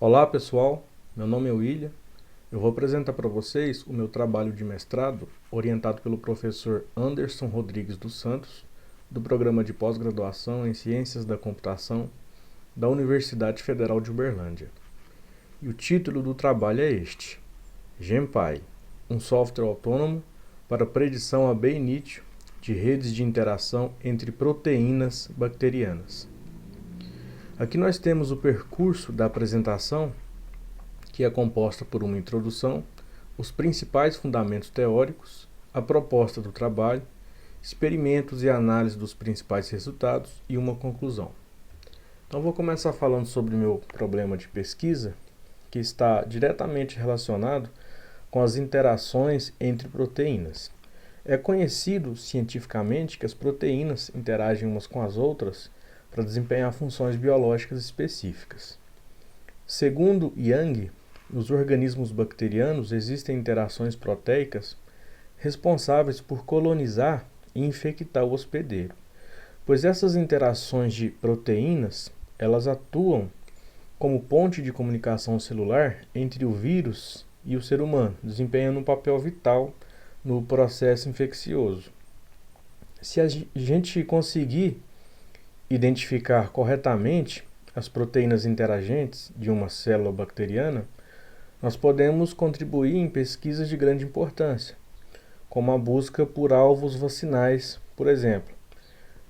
Olá pessoal, meu nome é William. Eu vou apresentar para vocês o meu trabalho de mestrado orientado pelo professor Anderson Rodrigues dos Santos, do programa de pós-graduação em Ciências da Computação da Universidade Federal de Uberlândia. E o título do trabalho é este: GenPy, um software autônomo para predição ab initio de redes de interação entre proteínas bacterianas. Aqui nós temos o percurso da apresentação, que é composta por uma introdução, os principais fundamentos teóricos, a proposta do trabalho, experimentos e análise dos principais resultados e uma conclusão. Então vou começar falando sobre o meu problema de pesquisa, que está diretamente relacionado com as interações entre proteínas. É conhecido cientificamente que as proteínas interagem umas com as outras para desempenhar funções biológicas específicas. Segundo Young, nos organismos bacterianos existem interações proteicas responsáveis por colonizar e infectar o hospedeiro, pois essas interações de proteínas, elas atuam como ponte de comunicação celular entre o vírus e o ser humano, desempenhando um papel vital no processo infeccioso. Se a gente conseguir identificar corretamente as proteínas interagentes de uma célula bacteriana, nós podemos contribuir em pesquisas de grande importância, como a busca por alvos vacinais, por exemplo.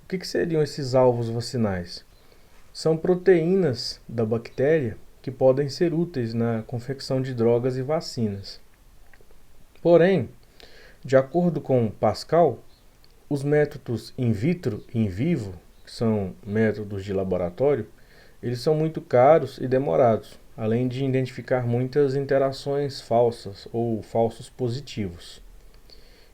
O que seriam esses alvos vacinais? São proteínas da bactéria que podem ser úteis na confecção de drogas e vacinas. Porém, de acordo com Pascal, os métodos in vitro e in vivo, que são métodos de laboratório, eles são muito caros e demorados, além de identificar muitas interações falsas ou falsos positivos.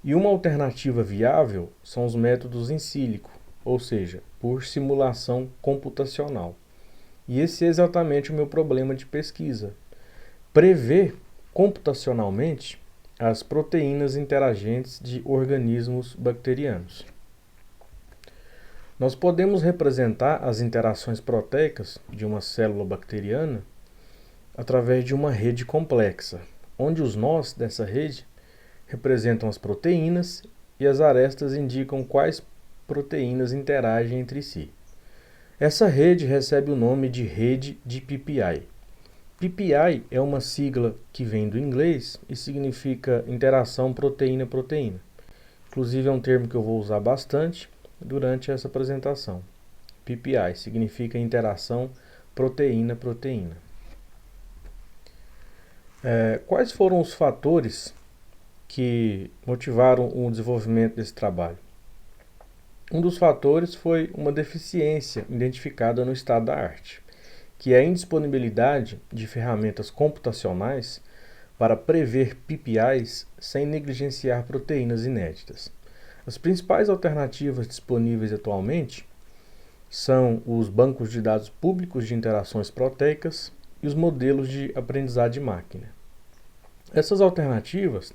E uma alternativa viável são os métodos in silico, ou seja, por simulação computacional. E esse é exatamente o meu problema de pesquisa: prever computacionalmente as proteínas interagentes de organismos bacterianos. Nós podemos representar as interações proteicas de uma célula bacteriana através de uma rede complexa, onde os nós dessa rede representam as proteínas e as arestas indicam quais proteínas interagem entre si. Essa rede recebe o nome de rede de PPI. PPI é uma sigla que vem do inglês e significa interação proteína-proteína. Inclusive é um termo que eu vou usar bastante durante essa apresentação. PPI significa interação proteína-proteína. Quais foram os fatores que motivaram o desenvolvimento desse trabalho? Um dos fatores foi uma deficiência identificada no estado da arte, que é a indisponibilidade de ferramentas computacionais para prever PPIs sem negligenciar proteínas inéditas. As principais alternativas disponíveis atualmente são os bancos de dados públicos de interações proteicas e os modelos de aprendizado de máquina. Essas alternativas,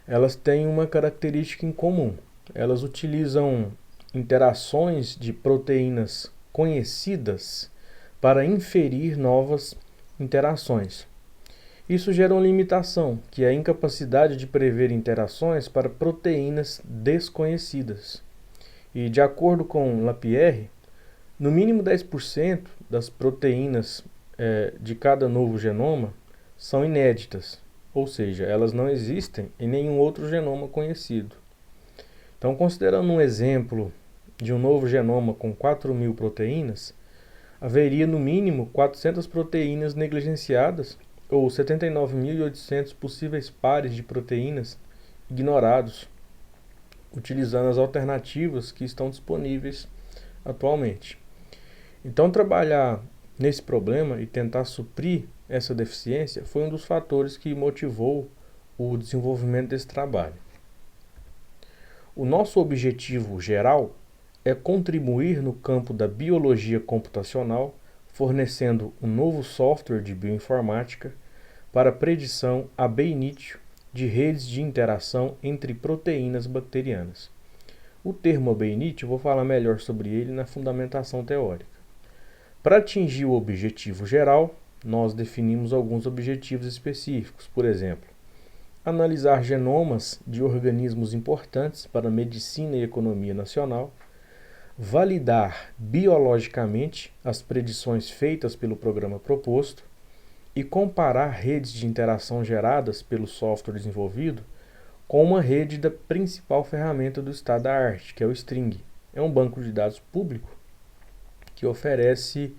elas têm uma característica em comum. Elas utilizam interações de proteínas conhecidas para inferir novas interações. Isso gera uma limitação, que é a incapacidade de prever interações para proteínas desconhecidas. E, de acordo com Lapierre, no mínimo 10% das proteínas de cada novo genoma são inéditas, ou seja, elas não existem em nenhum outro genoma conhecido. Então, considerando um exemplo de um novo genoma com 4.000 proteínas, haveria no mínimo 400 proteínas negligenciadas ou 79.800 possíveis pares de proteínas ignorados, utilizando as alternativas que estão disponíveis atualmente. Então, trabalhar nesse problema e tentar suprir essa deficiência foi um dos fatores que motivou o desenvolvimento desse trabalho. O nosso objetivo geral é contribuir no campo da biologia computacional, fornecendo um novo software de bioinformática para predição ab initio de redes de interação entre proteínas bacterianas. O termo ab initio eu vou falar melhor sobre ele na fundamentação teórica. Para atingir o objetivo geral, nós definimos alguns objetivos específicos. Por exemplo, analisar genomas de organismos importantes para a medicina e economia nacional, validar biologicamente as predições feitas pelo programa proposto e comparar redes de interação geradas pelo software desenvolvido com uma rede da principal ferramenta do estado da arte, que é o String. É um banco de dados público que oferece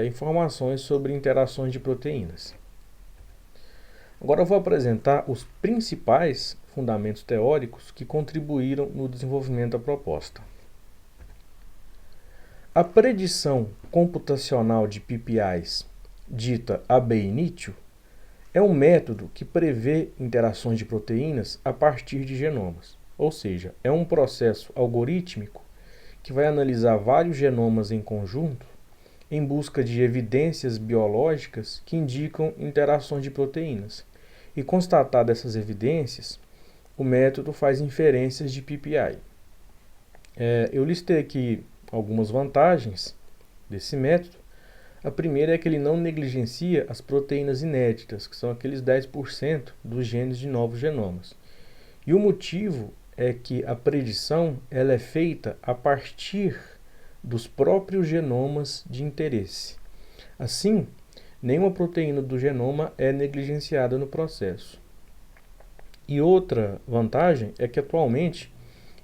informações sobre interações de proteínas. Agora eu vou apresentar os principais fundamentos teóricos que contribuíram no desenvolvimento da proposta. A predição computacional de PPIs, dita ab initio, é um método que prevê interações de proteínas a partir de genomas, ou seja, é um processo algorítmico que vai analisar vários genomas em conjunto em busca de evidências biológicas que indicam interações de proteínas. E constatadas essas evidências, o método faz inferências de PPI. Eu listei aqui algumas vantagens desse método. A primeira é que ele não negligencia as proteínas inéditas, que são aqueles 10% dos genes de novos genomas. E o motivo é que a predição ela é feita a partir dos próprios genomas de interesse. Assim, nenhuma proteína do genoma é negligenciada no processo. E outra vantagem é que atualmente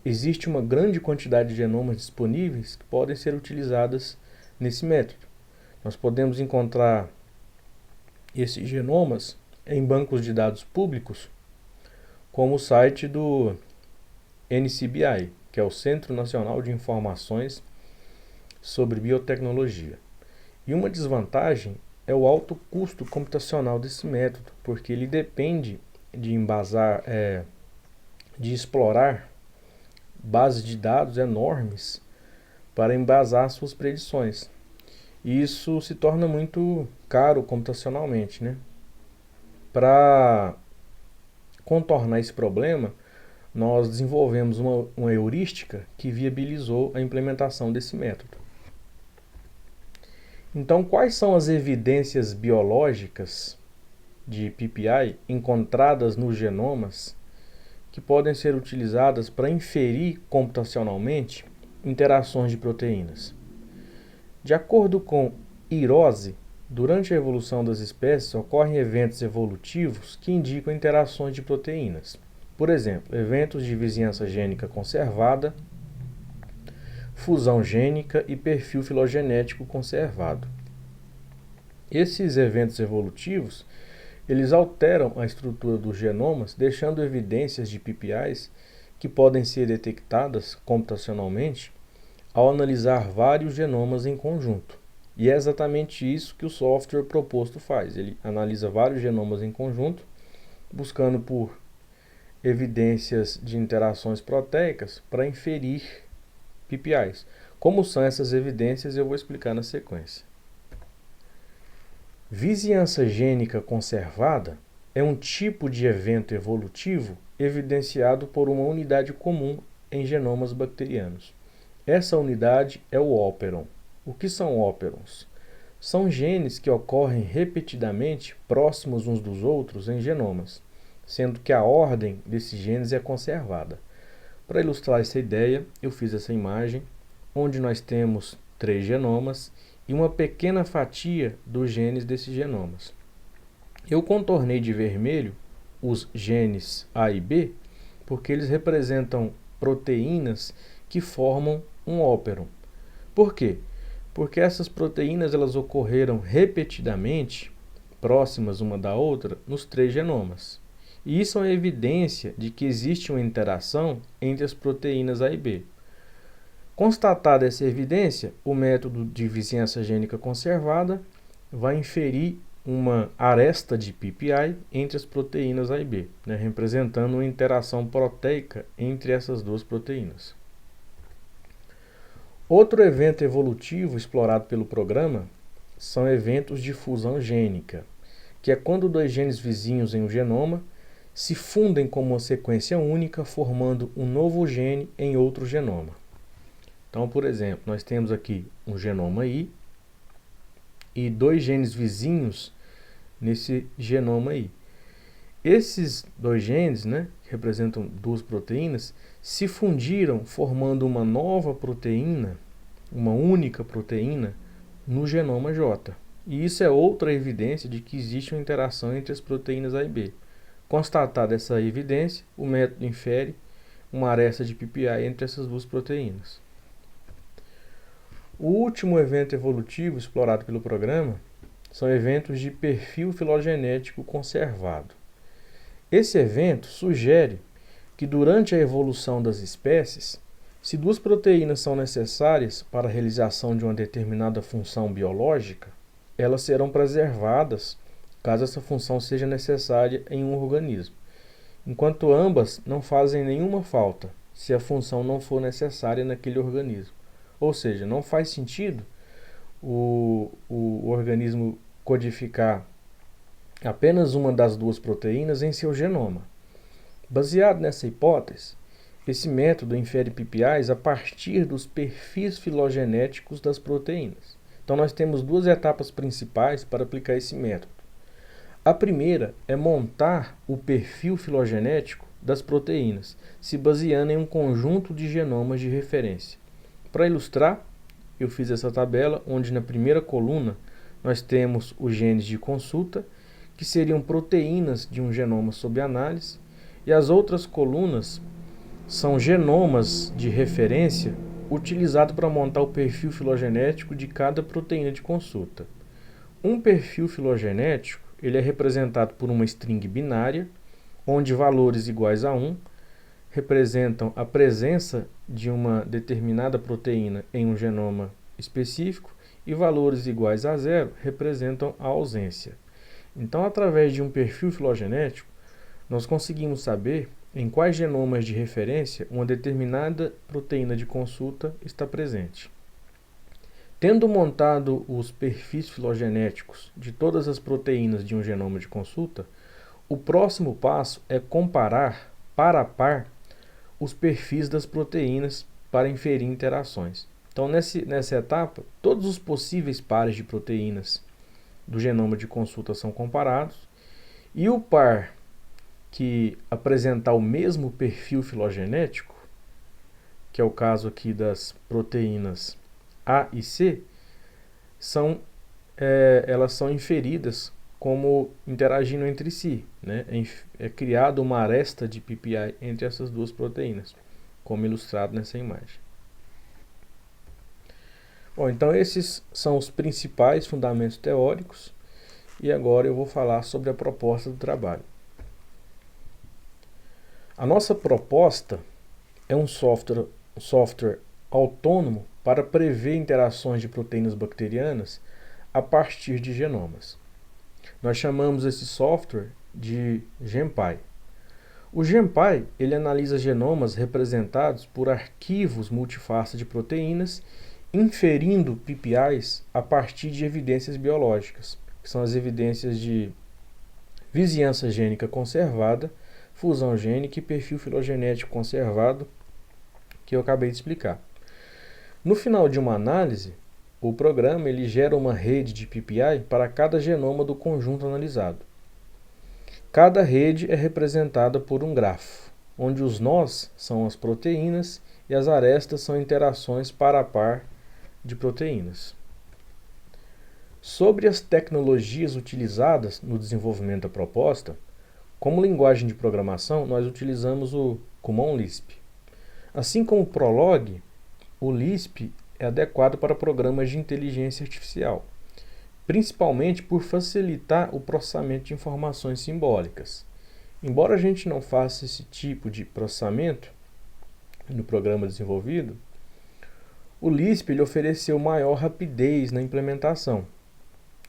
existe uma grande quantidade de genomas disponíveis que podem ser utilizadas nesse método. Nós podemos encontrar esses genomas em bancos de dados públicos, como o site do NCBI, que é o Centro Nacional de Informações sobre Biotecnologia. E uma desvantagem é o alto custo computacional desse método, porque ele depende de explorar bases de dados enormes para embasar suas predições. E isso se torna muito caro computacionalmente, né? Para contornar esse problema, nós desenvolvemos uma heurística que viabilizou a implementação desse método. Então, quais são as evidências biológicas de PPI encontradas nos genomas que podem ser utilizadas para inferir computacionalmente interações de proteínas? De acordo com Hirose, durante a evolução das espécies ocorrem eventos evolutivos que indicam interações de proteínas. Por exemplo, eventos de vizinhança gênica conservada, fusão gênica e perfil filogenético conservado. Esses eventos evolutivos, eles alteram a estrutura dos genomas, deixando evidências de PPIs que podem ser detectadas computacionalmente ao analisar vários genomas em conjunto. E é exatamente isso que o software proposto faz. Ele analisa vários genomas em conjunto, buscando por evidências de interações proteicas para inferir PPIs. Como são essas evidências, eu vou explicar na sequência. Vizinhança gênica conservada é um tipo de evento evolutivo evidenciado por uma unidade comum em genomas bacterianos. Essa unidade é o óperon. O que são óperons? São genes que ocorrem repetidamente próximos uns dos outros em genomas, sendo que a ordem desses genes é conservada. Para ilustrar essa ideia, eu fiz essa imagem, onde nós temos 3 genomas e uma pequena fatia dos genes desses genomas. Eu contornei de vermelho os genes A e B, porque eles representam proteínas que formam um óperon. Por quê? Porque essas proteínas elas ocorreram repetidamente, próximas uma da outra, nos 3 genomas. E isso é uma evidência de que existe uma interação entre as proteínas A e B. Constatada essa evidência, o método de vizinhança gênica conservada vai inferir uma aresta de PPI entre as proteínas A e B, representando uma interação proteica entre essas duas proteínas. Outro evento evolutivo explorado pelo programa são eventos de fusão gênica, que é quando 2 genes vizinhos em um genoma se fundem como uma sequência única, formando um novo gene em outro genoma. Então, por exemplo, nós temos aqui um genoma I e 2 genes vizinhos nesse genoma aí. Esses 2 genes, né, que representam 2 proteínas, se fundiram formando uma nova proteína, uma única proteína, no genoma J. E isso é outra evidência de que existe uma interação entre as proteínas A e B. Constatada essa evidência, o método infere uma aresta de PPI entre essas 2 proteínas. O último evento evolutivo explorado pelo programa são eventos de perfil filogenético conservado. Esse evento sugere que durante a evolução das espécies, se 2 proteínas são necessárias para a realização de uma determinada função biológica, elas serão preservadas caso essa função seja necessária em um organismo, enquanto ambas não fazem nenhuma falta se a função não for necessária naquele organismo. Ou seja, não faz sentido o organismo codificar apenas uma das 2 proteínas em seu genoma. Baseado nessa hipótese, esse método infere PPIs a partir dos perfis filogenéticos das proteínas. Então nós temos 2 etapas principais para aplicar esse método. A primeira é montar o perfil filogenético das proteínas, se baseando em um conjunto de genomas de referência. Para ilustrar, eu fiz essa tabela onde na primeira coluna nós temos os genes de consulta, que seriam proteínas de um genoma sob análise, e as outras colunas são genomas de referência utilizados para montar o perfil filogenético de cada proteína de consulta. Um perfil filogenético ele é representado por uma string binária, onde valores iguais a 1 representam a presença de uma determinada proteína em um genoma específico e valores iguais a 0 representam a ausência. Então, através de um perfil filogenético, nós conseguimos saber em quais genomas de referência uma determinada proteína de consulta está presente. Tendo montado os perfis filogenéticos de todas as proteínas de um genoma de consulta, o próximo passo é comparar par a par os perfis das proteínas para inferir interações. Então, nessa etapa, todos os possíveis pares de proteínas do genoma de consulta são comparados e o par que apresentar o mesmo perfil filogenético, que é o caso aqui das proteínas A e C, elas são inferidas como interagindo entre si, né? É criada uma aresta de PPI entre essas 2 proteínas, como ilustrado nessa imagem. Bom, então esses são os principais fundamentos teóricos e agora eu vou falar sobre a proposta do trabalho. A nossa proposta é um software autônomo para prever interações de proteínas bacterianas a partir de genomas. Nós chamamos esse software de GenPy. O GenPy ele analisa genomas representados por arquivos multiface de proteínas, inferindo PPIs a partir de evidências biológicas, que são as evidências de vizinhança gênica conservada, fusão gênica e perfil filogenético conservado, que eu acabei de explicar. No final de uma análise, o programa ele gera uma rede de PPI para cada genoma do conjunto analisado. Cada rede é representada por um grafo, onde os nós são as proteínas e as arestas são interações par a par de proteínas. Sobre as tecnologias utilizadas no desenvolvimento da proposta, como linguagem de programação, nós utilizamos o Common Lisp. Assim como o Prolog, o Lisp é adequado para programas de inteligência artificial, principalmente por facilitar o processamento de informações simbólicas. Embora a gente não faça esse tipo de processamento no programa desenvolvido, o Lisp ele ofereceu maior rapidez na implementação.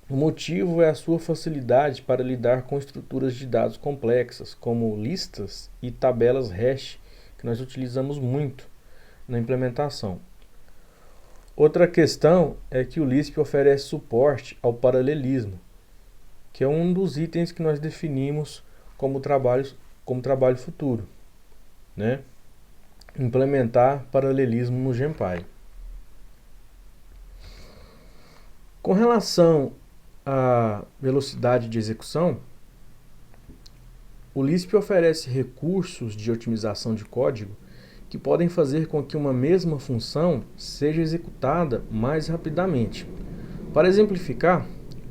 O motivo é a sua facilidade para lidar com estruturas de dados complexas, como listas e tabelas hash, que nós utilizamos muito na implementação. Outra questão é que o Lisp oferece suporte ao paralelismo, que é um dos itens que nós definimos como trabalho futuro, né? Implementar paralelismo no GenPy. Com relação à velocidade de execução, o Lisp oferece recursos de otimização de código que podem fazer com que uma mesma função seja executada mais rapidamente. Para exemplificar,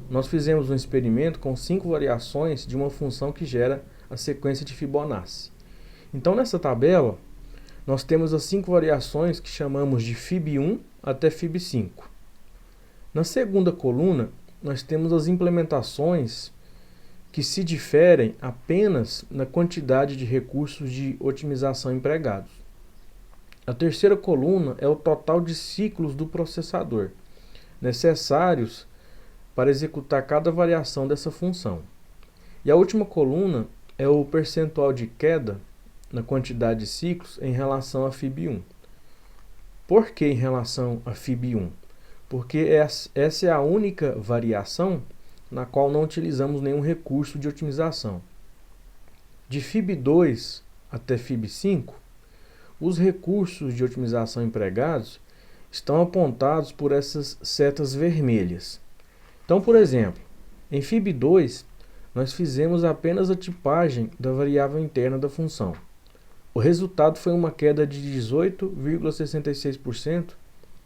nós fizemos um experimento com 5 variações de uma função que gera a sequência de Fibonacci. Então, nessa tabela, nós temos as 5 variações que chamamos de Fib1 até Fib5. Na segunda coluna, nós temos as implementações que se diferem apenas na quantidade de recursos de otimização empregados. A terceira coluna é o total de ciclos do processador necessários para executar cada variação dessa função. E a última coluna é o percentual de queda na quantidade de ciclos em relação a Fib1. Por que em relação a Fib1? Porque essa é a única variação na qual não utilizamos nenhum recurso de otimização. De Fib2 até Fib5, os recursos de otimização empregados estão apontados por essas setas vermelhas. Então, por exemplo, em Fib2, nós fizemos apenas a tipagem da variável interna da função. O resultado foi uma queda de 18,66%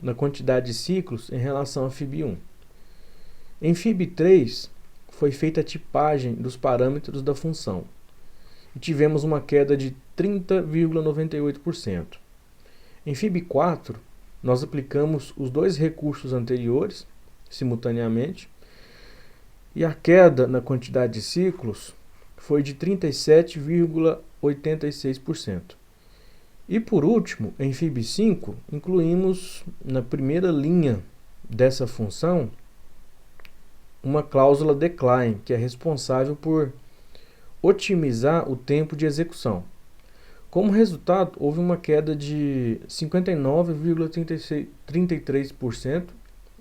na quantidade de ciclos em relação a Fib1. Em Fib3, foi feita a tipagem dos parâmetros da função e tivemos uma queda de 30,98%. Em Fib4, nós aplicamos os 2 recursos anteriores simultaneamente e a queda na quantidade de ciclos foi de 37,86%. E por último, em Fib5, incluímos na primeira linha dessa função uma cláusula decline, que é responsável por otimizar o tempo de execução. Como resultado, houve uma queda de 59,33%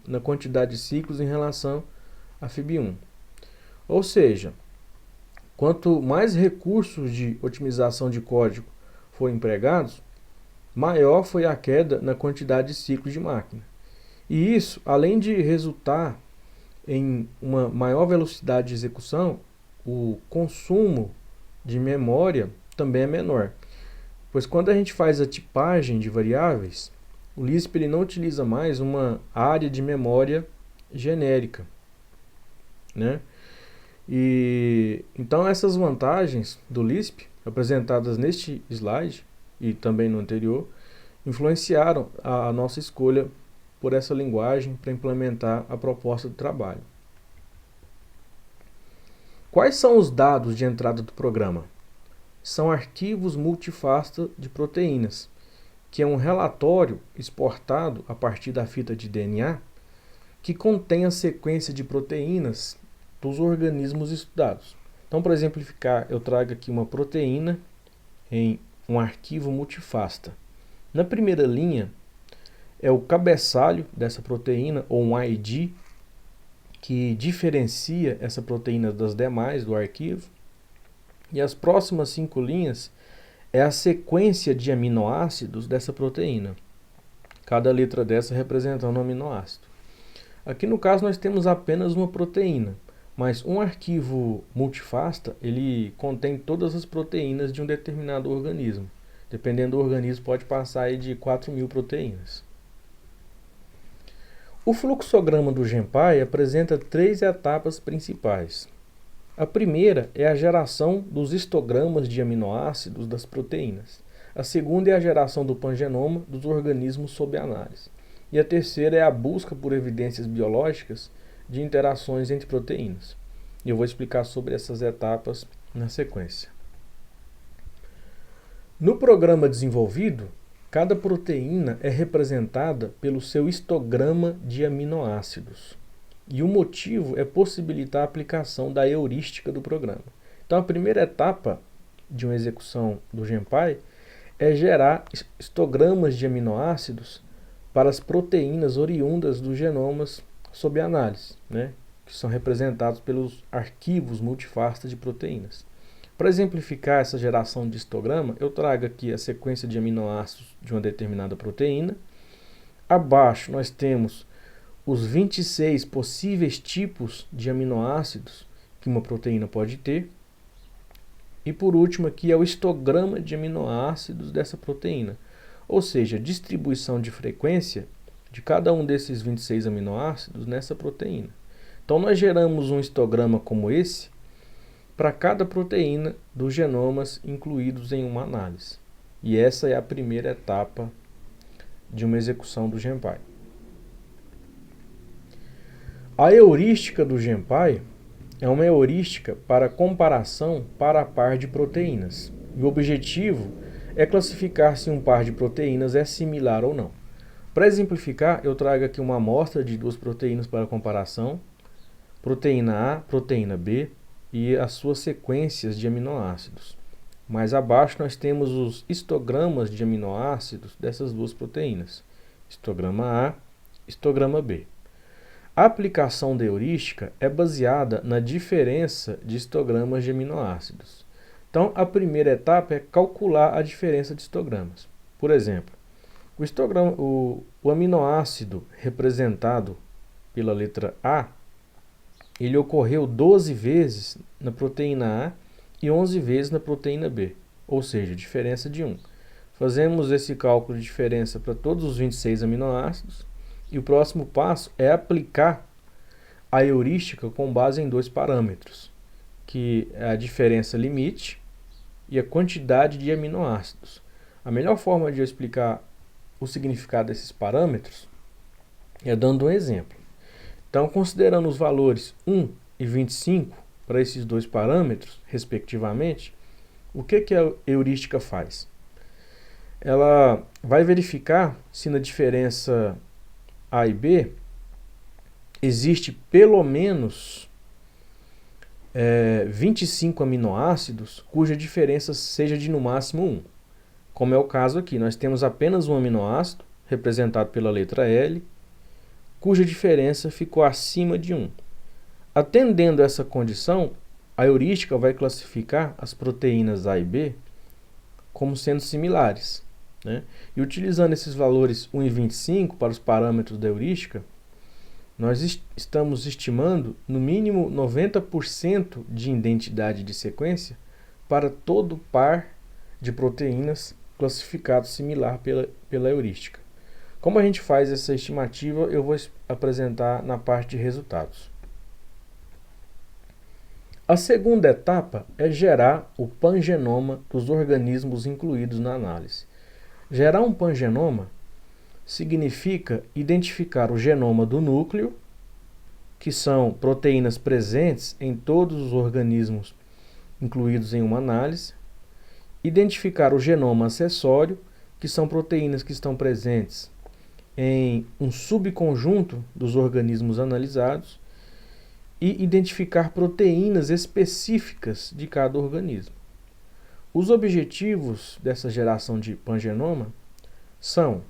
na quantidade de ciclos em relação a Fib1. Ou seja, quanto mais recursos de otimização de código forem empregados, maior foi a queda na quantidade de ciclos de máquina. E isso, além de resultar em uma maior velocidade de execução, o consumo de memória também é menor. Pois quando a gente faz a tipagem de variáveis, o Lisp ele não utiliza mais uma área de memória genérica, né? E então essas vantagens do Lisp, apresentadas neste slide e também no anterior, influenciaram a nossa escolha por essa linguagem para implementar a proposta de trabalho. Quais são os dados de entrada do programa? São arquivos multifasta de proteínas, que é um relatório exportado a partir da fita de DNA que contém a sequência de proteínas dos organismos estudados. Então, para exemplificar, eu trago aqui uma proteína em um arquivo multifasta. Na primeira linha é o cabeçalho dessa proteína, ou um ID, que diferencia essa proteína das demais do arquivo. E as próximas 5 linhas é a sequência de aminoácidos dessa proteína. Cada letra dessa representando um aminoácido. Aqui no caso nós temos apenas uma proteína, mas um arquivo multifasta ele contém todas as proteínas de um determinado organismo. Dependendo do organismo pode passar aí de 4.000 proteínas. O fluxograma do GenPy apresenta 3 etapas principais. A primeira é a geração dos histogramas de aminoácidos das proteínas. A segunda é a geração do pangenoma dos organismos sob análise. E a terceira é a busca por evidências biológicas de interações entre proteínas. E eu vou explicar sobre essas etapas na sequência. No programa desenvolvido, cada proteína é representada pelo seu histograma de aminoácidos. E o motivo é possibilitar a aplicação da heurística do programa. Então, a primeira etapa de uma execução do GenPy é gerar histogramas de aminoácidos para as proteínas oriundas dos genomas sob análise, né, que são representados pelos arquivos multifasta de proteínas. Para exemplificar essa geração de histograma, eu trago aqui a sequência de aminoácidos de uma determinada proteína. Abaixo nós temos os 26 possíveis tipos de aminoácidos que uma proteína pode ter. E por último aqui é o histograma de aminoácidos dessa proteína, ou seja, a distribuição de frequência de cada um desses 26 aminoácidos nessa proteína. Então nós geramos um histograma como esse para cada proteína dos genomas incluídos em uma análise. E essa é a primeira etapa de uma execução do GenPy. A heurística do GenPy é uma heurística para comparação par a par de proteínas. E o objetivo é classificar se um par de proteínas é similar ou não. Para exemplificar, eu trago aqui uma amostra de duas proteínas para comparação, proteína A, proteína B e as suas sequências de aminoácidos. Mais abaixo nós temos os histogramas de aminoácidos dessas duas proteínas, histograma A, histograma B. A aplicação da heurística é baseada na diferença de histogramas de aminoácidos. Então, a primeira etapa é calcular a diferença de histogramas. Por exemplo, o aminoácido representado pela letra A, ele ocorreu 12 vezes na proteína A e 11 vezes na proteína B, ou seja, diferença de 1. Fazemos esse cálculo de diferença para todos os 26 aminoácidos e o próximo passo é aplicar a heurística com base em dois parâmetros, que é a diferença limite e a quantidade de aminoácidos. A melhor forma de eu explicar o significado desses parâmetros é dando um exemplo. Então, considerando os valores 1 e 25 para esses dois parâmetros, respectivamente, o que a heurística faz? Ela vai verificar se na diferença A e B existe pelo menos 25 aminoácidos cuja diferença seja de no máximo 1. Como é o caso aqui, nós temos apenas um aminoácido, representado pela letra L, cuja diferença ficou acima de 1. Atendendo essa condição, a heurística vai classificar as proteínas A e B como sendo similares, né? E utilizando esses valores 1 e 25 para os parâmetros da heurística, nós estamos estimando no mínimo 90% de identidade de sequência para todo par de proteínas classificado similar pela heurística. Como a gente faz essa estimativa, eu vou apresentar na parte de resultados. A segunda etapa é gerar o pangenoma dos organismos incluídos na análise. Gerar um pangenoma significa identificar o genoma do núcleo, que são proteínas presentes em todos os organismos incluídos em uma análise, identificar o genoma acessório, que são proteínas que estão presentes em um subconjunto dos organismos analisados, e identificar proteínas específicas de cada organismo. Os objetivos dessa geração de pangenoma são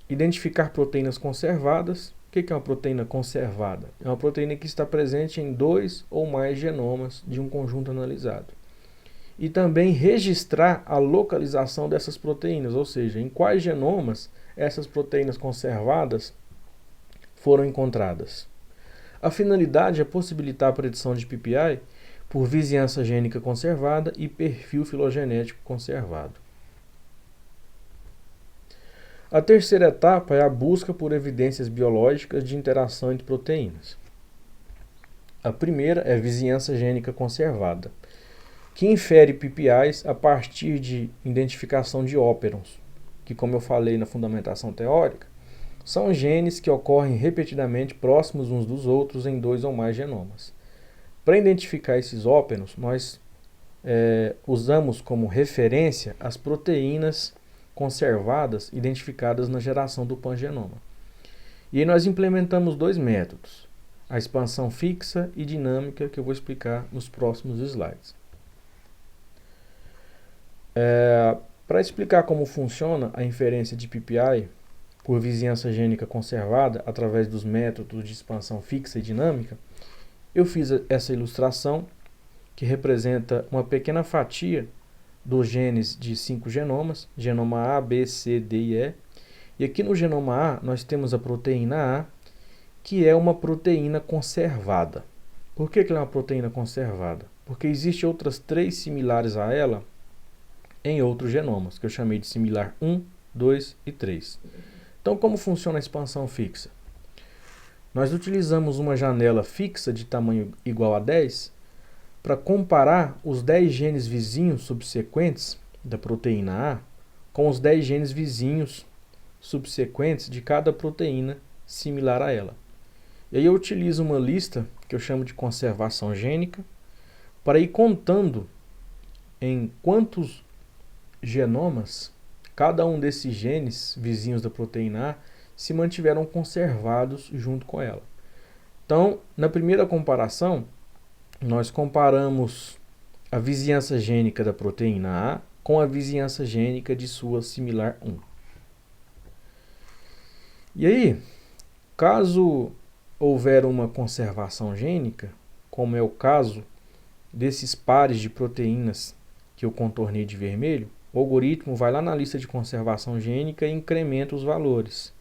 identificar proteínas conservadas. O que é uma proteína conservada? É uma proteína que está presente em 2 ou mais genomas de um conjunto analisado. E também registrar a localização dessas proteínas, ou seja, em quais genomas essas proteínas conservadas foram encontradas. A finalidade é possibilitar a predição de PPI por vizinhança gênica conservada e perfil filogenético conservado. A terceira etapa é a busca por evidências biológicas de interação entre proteínas. A primeira é vizinhança gênica conservada, que infere PPIs a partir de identificação de óperons, que, como eu falei na fundamentação teórica, são genes que ocorrem repetidamente próximos uns dos outros em 2 ou mais genomas. Para identificar esses óperons, nós usamos como referência as proteínas conservadas identificadas na geração do pangenoma. E aí nós implementamos 2 métodos, a expansão fixa e dinâmica, que eu vou explicar nos próximos slides. Para explicar como funciona a inferência de PPI por vizinhança gênica conservada através dos métodos de expansão fixa e dinâmica, eu fiz essa ilustração que representa uma pequena fatia dos genes de 5 genomas, genoma A, B, C, D e E. E aqui no genoma A nós temos a proteína A que é uma proteína conservada. Por que ela é uma proteína conservada? Porque existem outras 3 similares a ela em outros genomas, que eu chamei de similar 1, 2 e 3. Então, como funciona a expansão fixa? Nós utilizamos uma janela fixa de tamanho igual a 10 para comparar os 10 genes vizinhos subsequentes da proteína A com os 10 genes vizinhos subsequentes de cada proteína similar a ela. E aí eu utilizo uma lista que eu chamo de conservação gênica para ir contando em quantos genomas cada um desses genes vizinhos da proteína A se mantiveram conservados junto com ela. Então, na primeira comparação, nós comparamos a vizinhança gênica da proteína A com a vizinhança gênica de sua similar 1. E aí, caso houver uma conservação gênica, como é o caso desses pares de proteínas que eu contornei de vermelho, o algoritmo vai lá na lista de conservação gênica e incrementa os valores,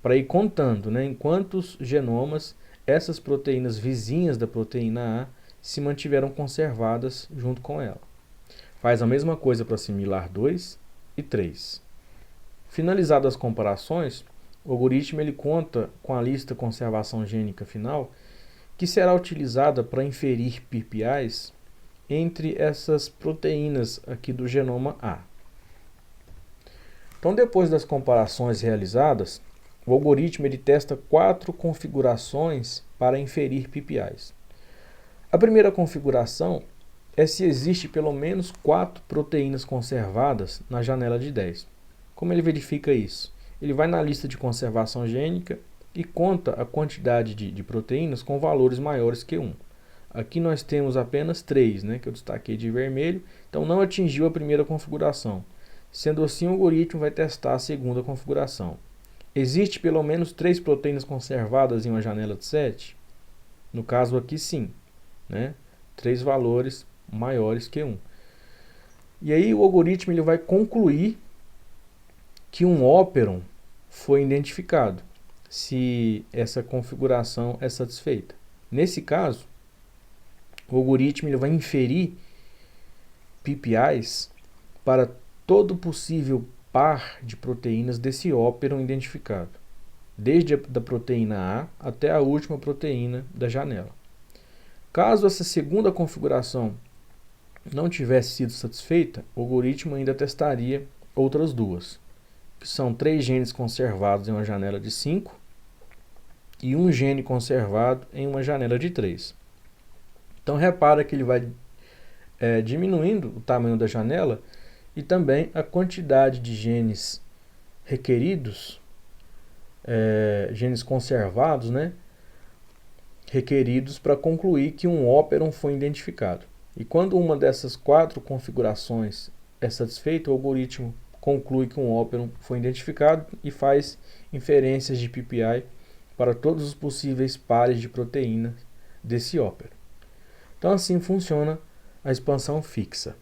para ir contando, em quantos genomas essas proteínas vizinhas da proteína A se mantiveram conservadas junto com ela. Faz a mesma coisa para similar 2 e 3. Finalizadas as comparações, o algoritmo ele conta com a lista conservação gênica final, que será utilizada para inferir PPIs entre essas proteínas aqui do genoma A. Então, depois das comparações realizadas, o algoritmo ele testa 4 configurações para inferir PPIs. A primeira configuração é se existe pelo menos 4 proteínas conservadas na janela de 10. Como ele verifica isso? Ele vai na lista de conservação gênica e conta a quantidade de proteínas com valores maiores que 1. Aqui nós temos apenas 3, que eu destaquei de vermelho, então não atingiu a primeira configuração. Sendo assim, o algoritmo vai testar a segunda configuração. Existe pelo menos 3 proteínas conservadas em uma janela de 7? No caso aqui, sim. 3 valores maiores que 1. E aí o algoritmo ele vai concluir que um óperon foi identificado, se essa configuração é satisfeita. Nesse caso, o algoritmo ele vai inferir PPIs para todo possível par de proteínas desse óperon identificado, desde a da proteína A até a última proteína da janela. Caso essa segunda configuração não tivesse sido satisfeita, o algoritmo ainda testaria outras 2, que são 3 genes conservados em uma janela de 5 e 1 gene conservado em uma janela de 3. Então repara que ele vai diminuindo o tamanho da janela e também a quantidade de genes requeridos, genes conservados, requeridos para concluir que um óperon foi identificado. E quando uma dessas 4 configurações é satisfeita, o algoritmo conclui que um óperon foi identificado e faz inferências de PPI para todos os possíveis pares de proteínas desse óperon. Então assim funciona a expansão fixa.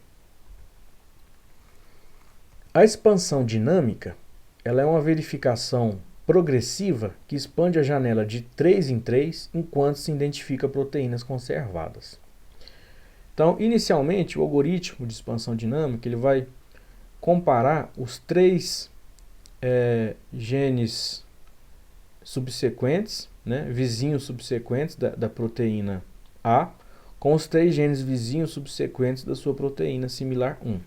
A expansão dinâmica ela é uma verificação progressiva que expande a janela de 3 em 3 enquanto se identifica proteínas conservadas. Então, inicialmente, o algoritmo de expansão dinâmica ele vai comparar os 3 genes subsequentes, vizinhos subsequentes da proteína A, com os 3 genes vizinhos subsequentes da sua proteína similar 1.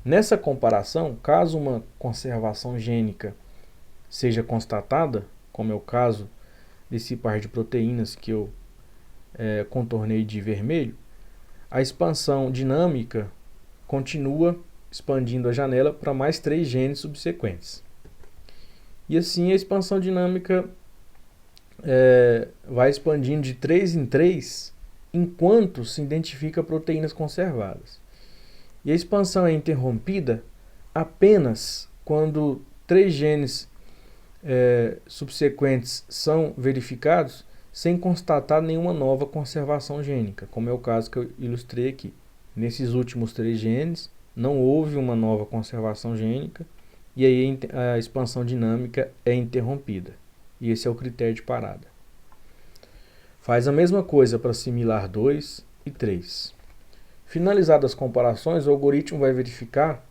Nessa comparação, caso uma conservação gênica seja constatada, como é o caso desse par de proteínas que eu contornei de vermelho, a expansão dinâmica continua expandindo a janela para mais 3 genes subsequentes. E assim a expansão dinâmica vai expandindo de 3 em 3 enquanto se identifica proteínas conservadas. E a expansão é interrompida apenas quando 3 genes subsequentes são verificados sem constatar nenhuma nova conservação gênica, como é o caso que eu ilustrei aqui. Nesses últimos 3 genes não houve uma nova conservação gênica e aí a expansão dinâmica é interrompida. e esse é o critério de parada. Faz a mesma coisa para similar 2 e 3. Finalizadas as comparações, o algoritmo vai verificar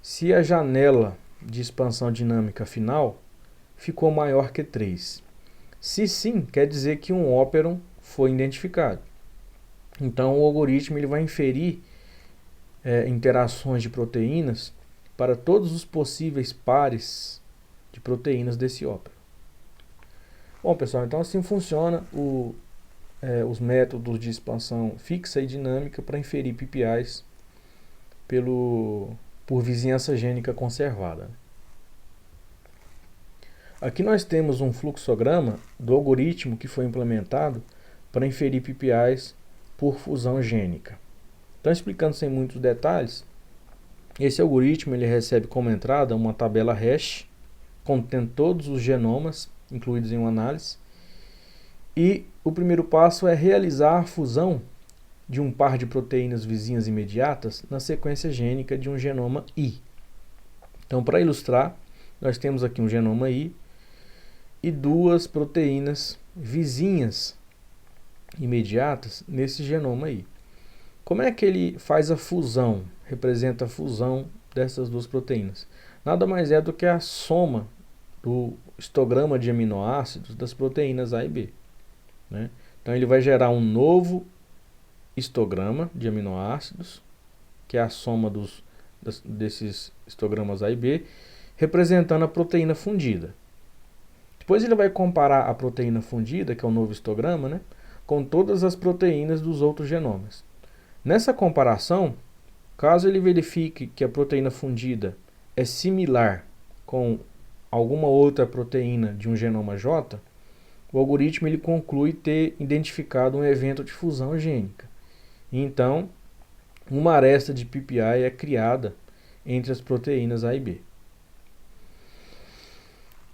se a janela de expansão dinâmica final ficou maior que 3. Se sim, quer dizer que um óperon foi identificado. Então o algoritmo ele vai inferir interações de proteínas para todos os possíveis pares de proteínas desse óperon. Bom, pessoal, então assim funciona os métodos de expansão fixa e dinâmica para inferir PPIs por vizinhança gênica conservada. Aqui nós temos um fluxograma do algoritmo que foi implementado para inferir PPIs por fusão gênica. Então, explicando sem muitos detalhes, esse algoritmo ele recebe como entrada uma tabela hash contendo todos os genomas incluídos em uma análise, e o primeiro passo é realizar a fusão de um par de proteínas vizinhas imediatas na sequência gênica de um genoma I. Então, para ilustrar, nós temos aqui um genoma I e duas proteínas vizinhas imediatas nesse genoma I. Como é que ele faz a fusão, representa a fusão dessas duas proteínas? Nada mais é do que a soma do histograma de aminoácidos das proteínas A e B, né? Então ele vai gerar um novo histograma de aminoácidos, que é a soma desses histogramas A e B, representando a proteína fundida. Depois ele vai comparar a proteína fundida, que é o novo histograma, né, com todas as proteínas dos outros genomas. Nessa comparação, caso ele verifique que a proteína fundida é similar com alguma outra proteína de um genoma J, o algoritmo ele conclui ter identificado um evento de fusão gênica. E então, uma aresta de PPI é criada entre as proteínas A e B.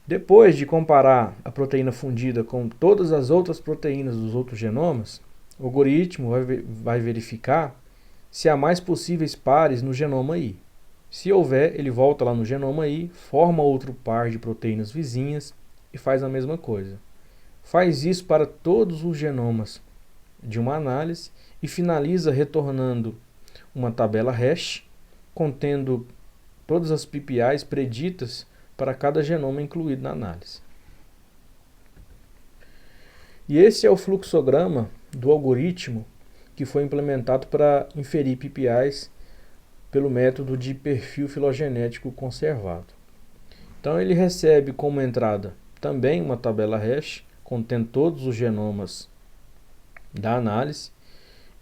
Depois de comparar a proteína fundida com todas as outras proteínas dos outros genomas, o algoritmo vai verificar se há mais possíveis pares no genoma I. Se houver, ele volta lá no genoma I, forma outro par de proteínas vizinhas e faz a mesma coisa. Faz isso para todos os genomas de uma análise e finaliza retornando uma tabela hash contendo todas as PPIs preditas para cada genoma incluído na análise. E esse é o fluxograma do algoritmo que foi implementado para inferir PPIs pelo método de perfil filogenético conservado. Então ele recebe como entrada também uma tabela hash contendo todos os genomas da análise,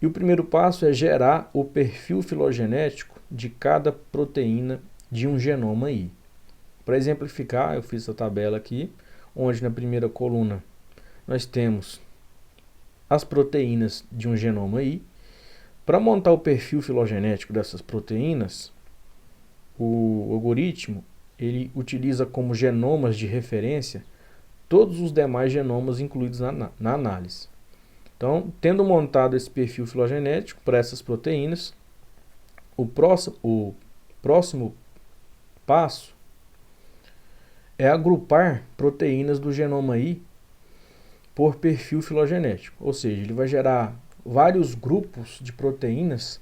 e o primeiro passo é gerar o perfil filogenético de cada proteína de um genoma I. Para exemplificar, eu fiz essa tabela aqui, onde na primeira coluna nós temos as proteínas de um genoma I. Para montar o perfil filogenético dessas proteínas, o algoritmo ele utiliza como genomas de referência todos os demais genomas incluídos na análise. Então, tendo montado esse perfil filogenético para essas proteínas, o próximo passo é agrupar proteínas do genoma I por perfil filogenético, ou seja, ele vai gerar vários grupos de proteínas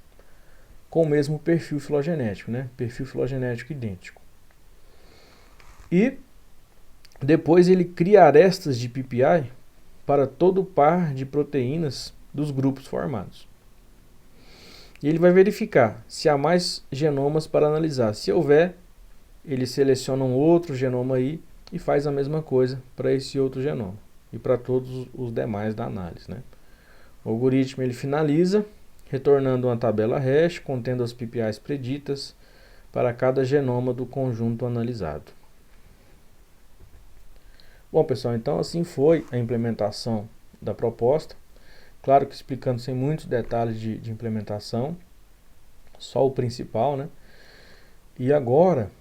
com o mesmo perfil filogenético, né? Perfil filogenético idêntico. E depois ele cria arestas de PPI para todo par de proteínas dos grupos formados. E ele vai verificar se há mais genomas para analisar. Se houver, ele seleciona um outro genoma aí e faz a mesma coisa para esse outro genoma e para todos os demais da análise, né? O algoritmo ele finaliza retornando uma tabela hash contendo as PPIs preditas para cada genoma do conjunto analisado. Bom, pessoal, então assim foi a implementação da proposta. Claro que explicando sem muitos detalhes de implementação, só o principal, né? E agora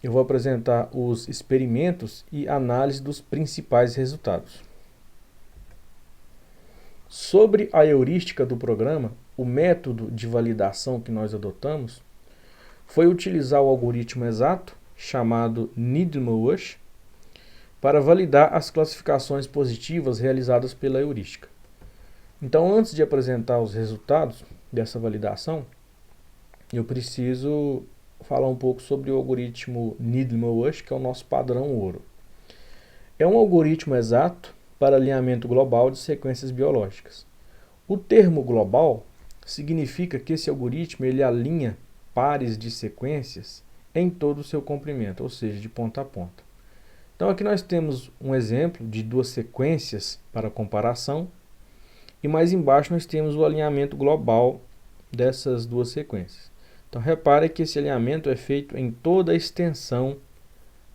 eu vou apresentar os experimentos e análise dos principais resultados. Sobre a heurística do programa, o método de validação que nós adotamos foi utilizar o algoritmo exato, chamado Needleman-Wunsch, para validar as classificações positivas realizadas pela heurística. Então, antes de apresentar os resultados dessa validação, eu preciso falar um pouco sobre o algoritmo Needleman-Wunsch, que é o nosso padrão ouro. É um algoritmo exato para alinhamento global de sequências biológicas. O termo global significa que esse algoritmo ele alinha pares de sequências em todo o seu comprimento, ou seja, de ponta a ponta. Então aqui nós temos um exemplo de duas sequências para comparação e mais embaixo nós temos o alinhamento global dessas duas sequências. Então repare que esse alinhamento é feito em toda a extensão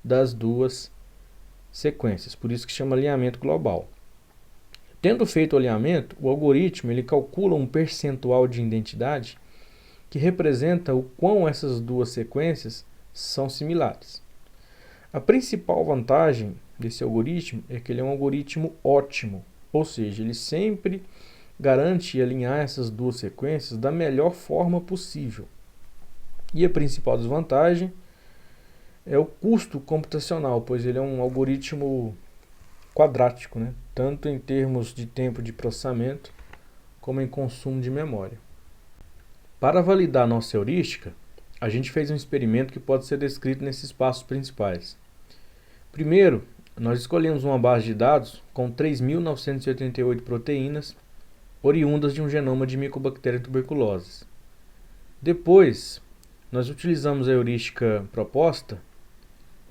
das duas sequências, por isso que chama alinhamento global. Tendo feito o alinhamento, o algoritmo ele calcula um percentual de identidade que representa o quão essas duas sequências são similares. A principal vantagem desse algoritmo é que ele é um algoritmo ótimo, ou seja, ele sempre garante alinhar essas duas sequências da melhor forma possível. E a principal desvantagem é o custo computacional, pois ele é um algoritmo quadrático, né? Tanto em termos de tempo de processamento, como em consumo de memória. Para validar nossa heurística, a gente fez um experimento que pode ser descrito nesses passos principais. Primeiro, nós escolhemos uma base de dados com 3.988 proteínas oriundas de um genoma de Mycobacterium tuberculosis. Depois, nós utilizamos a heurística proposta,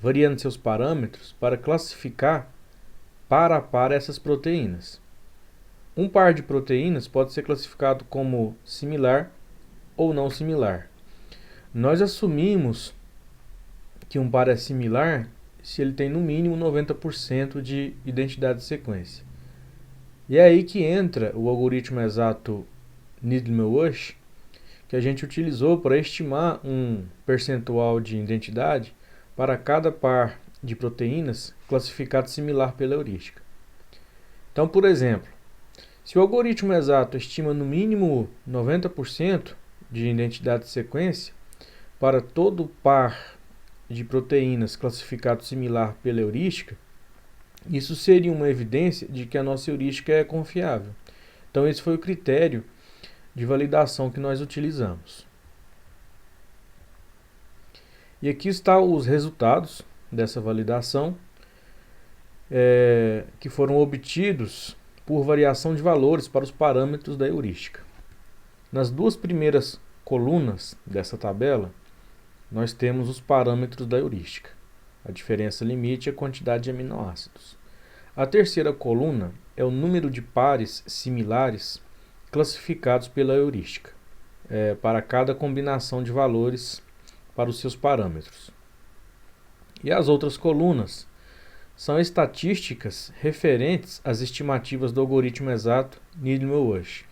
variando seus parâmetros para classificar par a par essas proteínas. Um par de proteínas pode ser classificado como similar ou não similar. Nós assumimos que um par é similar se ele tem no mínimo 90% de identidade de sequência. E é aí que entra o algoritmo exato Needleman-Wunsch, que a gente utilizou para estimar um percentual de identidade para cada par de proteínas classificado similar pela heurística. Então, por exemplo, se o algoritmo exato estima no mínimo 90% de identidade de sequência para todo par de proteínas classificado similar pela heurística, isso seria uma evidência de que a nossa heurística é confiável. Então, esse foi o critério de validação que nós utilizamos. E aqui estão os resultados dessa validação, que foram obtidos por variação de valores para os parâmetros da heurística. Nas duas primeiras colunas dessa tabela, nós temos os parâmetros da heurística. A diferença limite é a quantidade de aminoácidos. A terceira coluna é o número de pares similares classificados pela heurística, para cada combinação de valores para os seus parâmetros. E as outras colunas são estatísticas referentes às estimativas do algoritmo exato Needleman-Wunsch.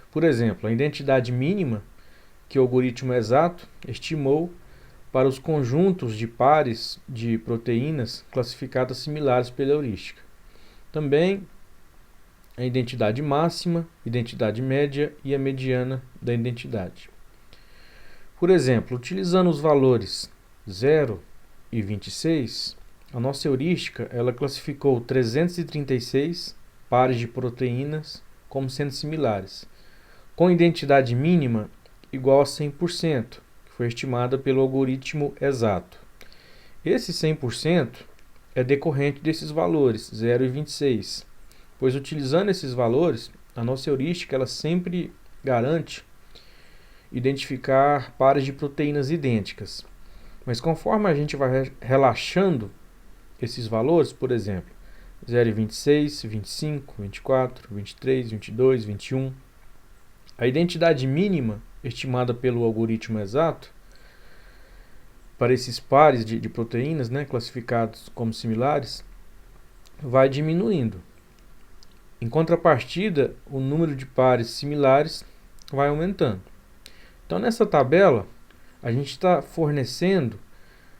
Por exemplo, a identidade mínima que o algoritmo exato estimou para os conjuntos de pares de proteínas classificadas similares pela heurística. Também a identidade máxima, identidade média e a mediana da identidade. Por exemplo, utilizando os valores 0 e 26, a nossa heurística ela classificou 336 pares de proteínas como sendo similares, com identidade mínima igual a 100%, que foi estimada pelo algoritmo exato. Esse 100% é decorrente desses valores 0 e 26, pois utilizando esses valores, a nossa heurística ela sempre garante identificar pares de proteínas idênticas. Mas conforme a gente vai relaxando esses valores, por exemplo, 0 e 26, 25, 24, 23, 22, 21, a identidade mínima estimada pelo algoritmo exato para esses pares de proteínas, classificados como similares, vai diminuindo. Em contrapartida, o número de pares similares vai aumentando. Então, nessa tabela, a gente está fornecendo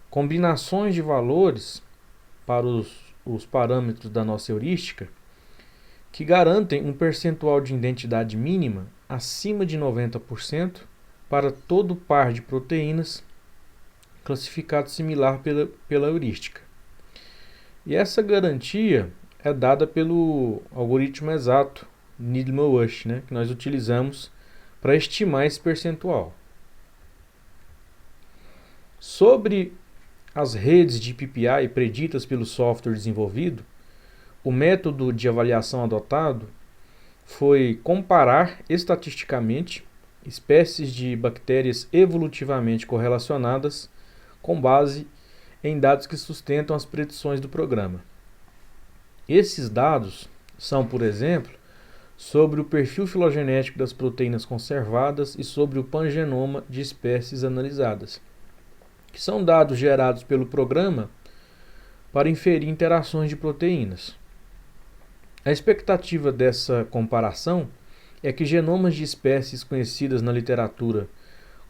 combinações de valores para os parâmetros da nossa heurística que garantem um percentual de identidade mínima acima de 90% para todo par de proteínas classificado similar pela heurística. E essa garantia é dada pelo algoritmo exato Needleman-Wunsch, né, que nós utilizamos para estimar esse percentual. Sobre as redes de PPI preditas pelo software desenvolvido, o método de avaliação adotado foi comparar estatisticamente espécies de bactérias evolutivamente correlacionadas com base em dados que sustentam as predições do programa. Esses dados são, por exemplo, sobre o perfil filogenético das proteínas conservadas e sobre o pangenoma de espécies analisadas, que são dados gerados pelo programa para inferir interações de proteínas. A expectativa dessa comparação é que genomas de espécies conhecidas na literatura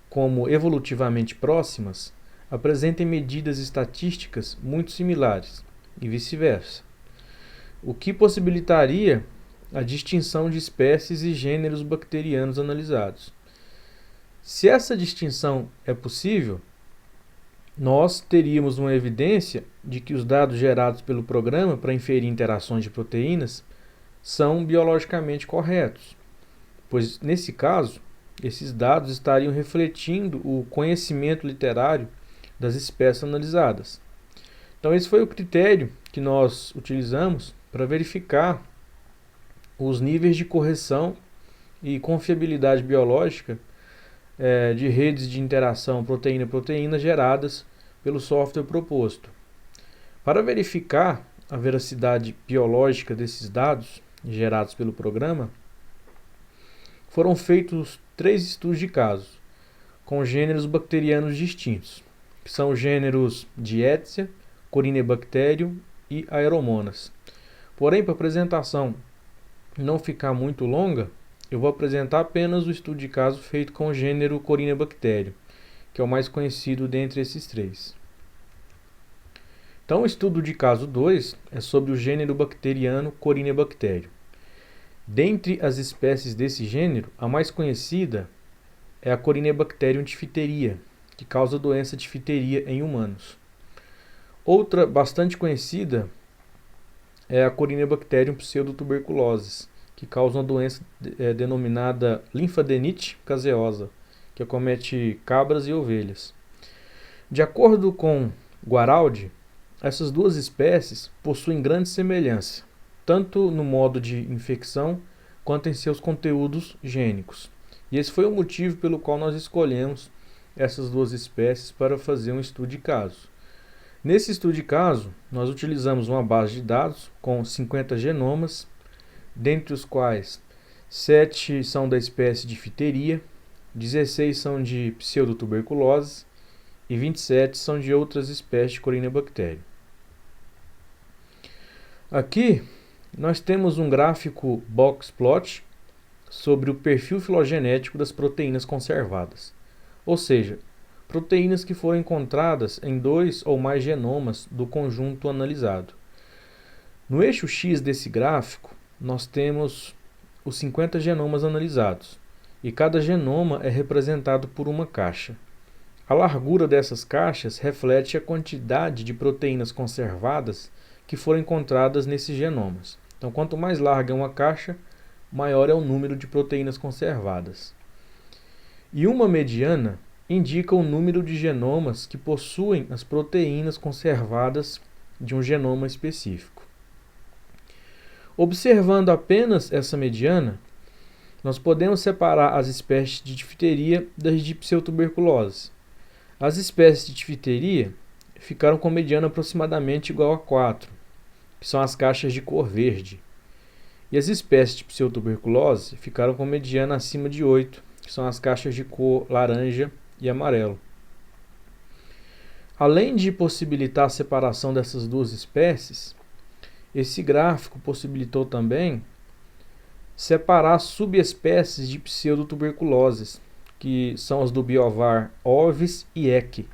como evolutivamente próximas apresentem medidas estatísticas muito similares, e vice-versa, o que possibilitaria a distinção de espécies e gêneros bacterianos analisados. Se essa distinção é possível, nós teríamos uma evidência de que os dados gerados pelo programa para inferir interações de proteínas são biologicamente corretos, pois, nesse caso, esses dados estariam refletindo o conhecimento literário das espécies analisadas. Então, esse foi o critério que nós utilizamos para verificar os níveis de correção e confiabilidade biológica de redes de interação proteína-proteína geradas pelo software proposto. Para verificar a veracidade biológica desses dados gerados pelo programa, foram feitos 3 estudos de caso, com gêneros bacterianos distintos, que são os gêneros Dietsia, Corynebacterium e Aeromonas. Porém, para a apresentação não ficar muito longa, eu vou apresentar apenas o estudo de caso feito com o gênero Corynebacterium, que é o mais conhecido dentre esses 3. Então, o estudo de caso 2 é sobre o gênero bacteriano Corynebacterium. Dentre as espécies desse gênero, a mais conhecida é a Corynebacterium difteria, que causa a doença difteria em humanos. Outra bastante conhecida é a Corynebacterium pseudotuberculosis, que causa uma doença denominada linfadenite caseosa, que acomete cabras e ovelhas. De acordo com Guaraldi, essas duas espécies possuem grande semelhança, tanto no modo de infecção quanto em seus conteúdos gênicos. E esse foi o motivo pelo qual nós escolhemos essas duas espécies para fazer um estudo de caso. Nesse estudo de caso, nós utilizamos uma base de dados com 50 genomas, dentre os quais 7 são da espécie difteria, 16 são de pseudotuberculose e 27 são de outras espécies de Corynebacterium. Aqui nós temos um gráfico box plot sobre o perfil filogenético das proteínas conservadas, ou seja, proteínas que foram encontradas em 2 ou mais genomas do conjunto analisado. No eixo X desse gráfico, nós temos os 50 genomas analisados, e cada genoma é representado por uma caixa. A largura dessas caixas reflete a quantidade de proteínas conservadas que foram encontradas nesses genomas. Então, quanto mais larga é uma caixa, maior é o número de proteínas conservadas. E uma mediana indica o número de genomas que possuem as proteínas conservadas de um genoma específico. Observando apenas essa mediana, nós podemos separar as espécies de difteria das de pseudotuberculose. As espécies de difteria ficaram com mediana aproximadamente igual a 4, que são as caixas de cor verde. E as espécies de pseudotuberculose ficaram com mediana acima de 8, que são as caixas de cor laranja e amarelo. Além de possibilitar a separação dessas duas espécies, esse gráfico possibilitou também separar subespécies de pseudotuberculoses, que são as do biovar ovis e equi.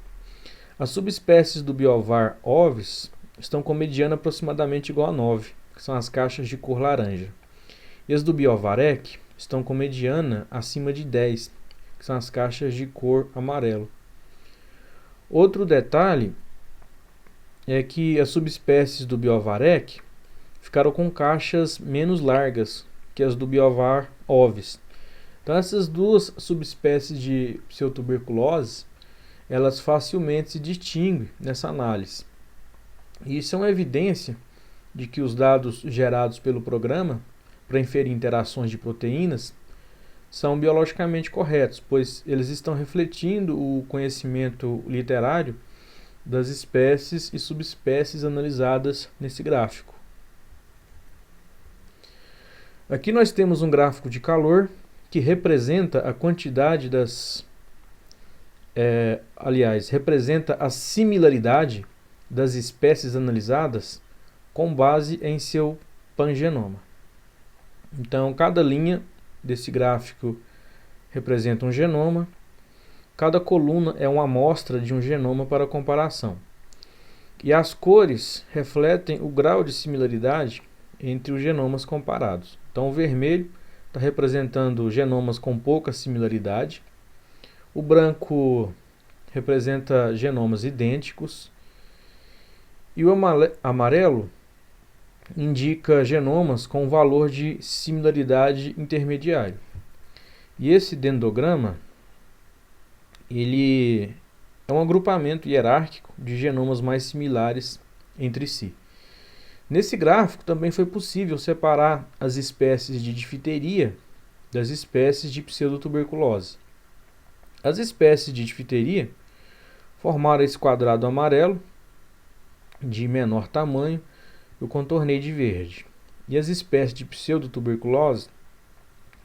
As subespécies do biovar ovis estão com mediana aproximadamente igual a 9, que são as caixas de cor laranja. E as do biovar equi estão com mediana acima de 10, que são as caixas de cor amarelo. Outro detalhe é que as subespécies do Biovarec ficaram com caixas menos largas que as do Biovar ovis. Então essas duas subespécies de pseudotuberculose, elas facilmente se distinguem nessa análise. E isso é uma evidência de que os dados gerados pelo programa para inferir interações de proteínas são biologicamente corretos, pois eles estão refletindo o conhecimento literário das espécies e subespécies analisadas nesse gráfico. Aqui nós temos um gráfico de calor que representa a quantidade representa a similaridade das espécies analisadas com base em seu pangenoma. Então, cada linha desse gráfico representa um genoma, cada coluna é uma amostra de um genoma para comparação. E as cores refletem o grau de similaridade entre os genomas comparados. Então, o vermelho está representando genomas com pouca similaridade, o branco representa genomas idênticos e o amarelo indica genomas com valor de similaridade intermediário. E esse dendrograma, ele é um agrupamento hierárquico de genomas mais similares entre si. Nesse gráfico também foi possível separar as espécies de difteria das espécies de pseudotuberculose. As espécies de difteria formaram esse quadrado amarelo de menor tamanho, eu contornei de verde. E as espécies de pseudotuberculose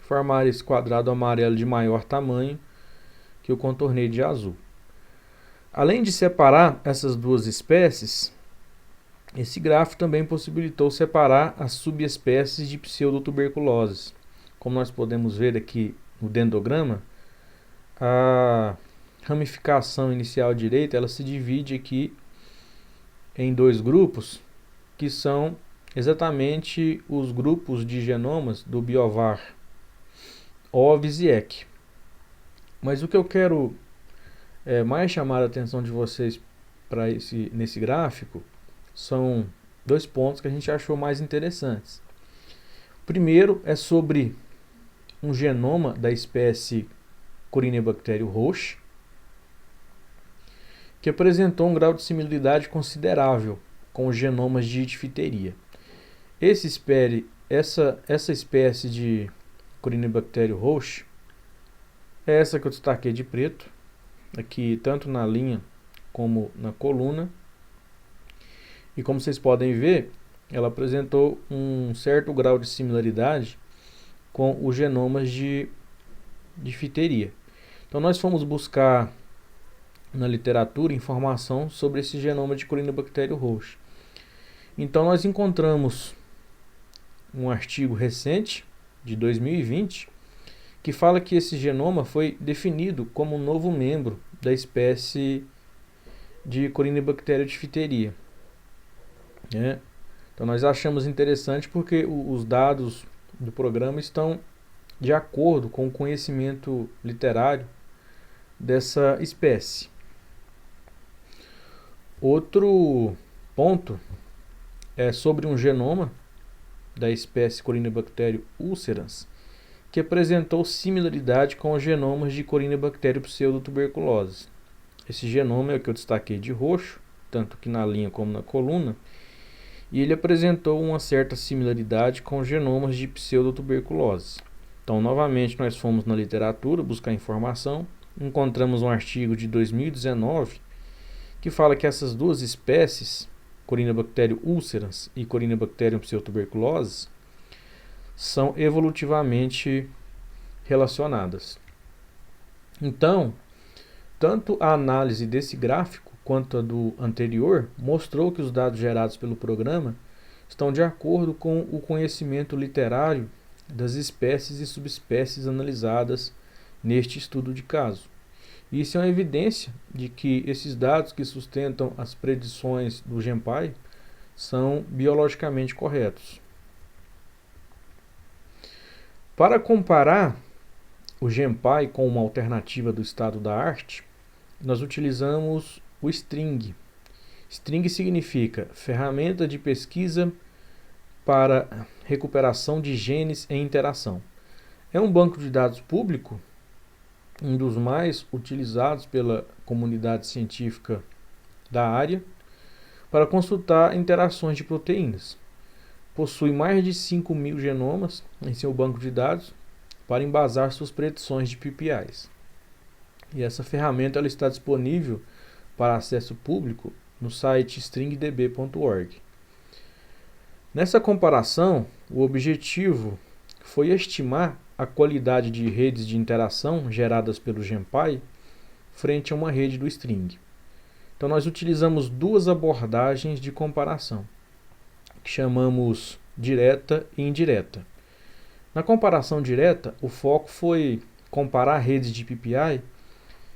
formaram esse quadrado amarelo de maior tamanho, que eu contornei de azul. Além de separar essas duas espécies, esse gráfico também possibilitou separar as subespécies de pseudotuberculose. Como nós podemos ver aqui no dendrograma, a ramificação inicial à direita ela se divide aqui em dois grupos, que são exatamente os grupos de genomas do Biovar ovis e Eck. Mas o que eu quero mais chamar a atenção de vocês nesse gráfico são dois pontos que a gente achou mais interessantes. O primeiro é sobre um genoma da espécie Corynebacterium roxo, que apresentou um grau de similaridade considerável com os genomas de difteria. Essa espécie de Corynebacterium roxo é essa que eu destaquei de preto, aqui tanto na linha como na coluna. E como vocês podem ver, ela apresentou um certo grau de similaridade com os genomas de difteria. Então nós fomos buscar na literatura informação sobre esse genoma de Corynebacterium roxo. Então nós encontramos um artigo recente, de 2020, que fala que esse genoma foi definido como um novo membro da espécie de Corynebacterium difteria. Então nós achamos interessante porque os dados do programa estão de acordo com o conhecimento literário dessa espécie. Outro ponto é sobre um genoma da espécie Corynebacterium ulcerans, que apresentou similaridade com os genomas de Corynebacterium pseudotuberculose. Esse genoma é o que eu destaquei de roxo, tanto que na linha como na coluna, e ele apresentou uma certa similaridade com os genomas de pseudotuberculose. Então, novamente, nós fomos na literatura buscar informação, encontramos um artigo de 2019 que fala que essas duas espécies, Corynebacterium ulcerans e Corynebacterium pseudotuberculose, são evolutivamente relacionadas. Então, tanto a análise desse gráfico quanto a do anterior mostrou que os dados gerados pelo programa estão de acordo com o conhecimento literário das espécies e subespécies analisadas neste estudo de caso. Isso é uma evidência de que esses dados que sustentam as predições do GenPy são biologicamente corretos. Para comparar o GenPy com uma alternativa do estado da arte, nós utilizamos o string. String significa ferramenta de pesquisa para recuperação de genes em interação. É um banco de dados público, um dos mais utilizados pela comunidade científica da área, para consultar interações de proteínas. Possui mais de 5.000 genomas em seu banco de dados para embasar suas predições de PPIs. E essa ferramenta ela está disponível para acesso público no site stringdb.org. Nessa comparação, o objetivo foi estimar a qualidade de redes de interação geradas pelo GenPy frente a uma rede do string. Então nós utilizamos duas abordagens de comparação, que chamamos direta e indireta. Na comparação direta, o foco foi comparar redes de PPI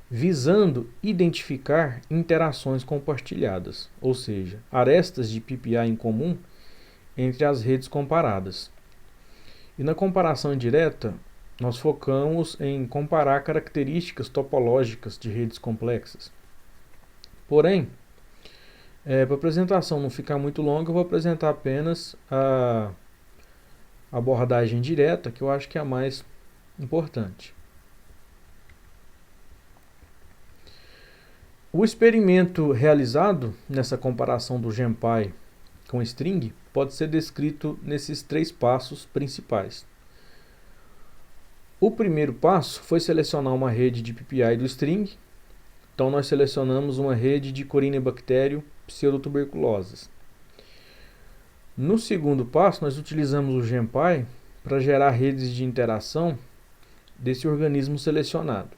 visando identificar interações compartilhadas, ou seja, arestas de PPI em comum entre as redes comparadas. E na comparação indireta, nós focamos em comparar características topológicas de redes complexas. Porém, para a apresentação não ficar muito longa, eu vou apresentar apenas a abordagem direta, que eu acho que é a mais importante. O experimento realizado nessa comparação do GenPy com string pode ser descrito nesses 3 passos principais. O primeiro passo foi selecionar uma rede de PPI do string. Então nós selecionamos uma rede de Corynebacterium pseudotuberculosas. No segundo passo, nós utilizamos o GenPy para gerar redes de interação desse organismo selecionado.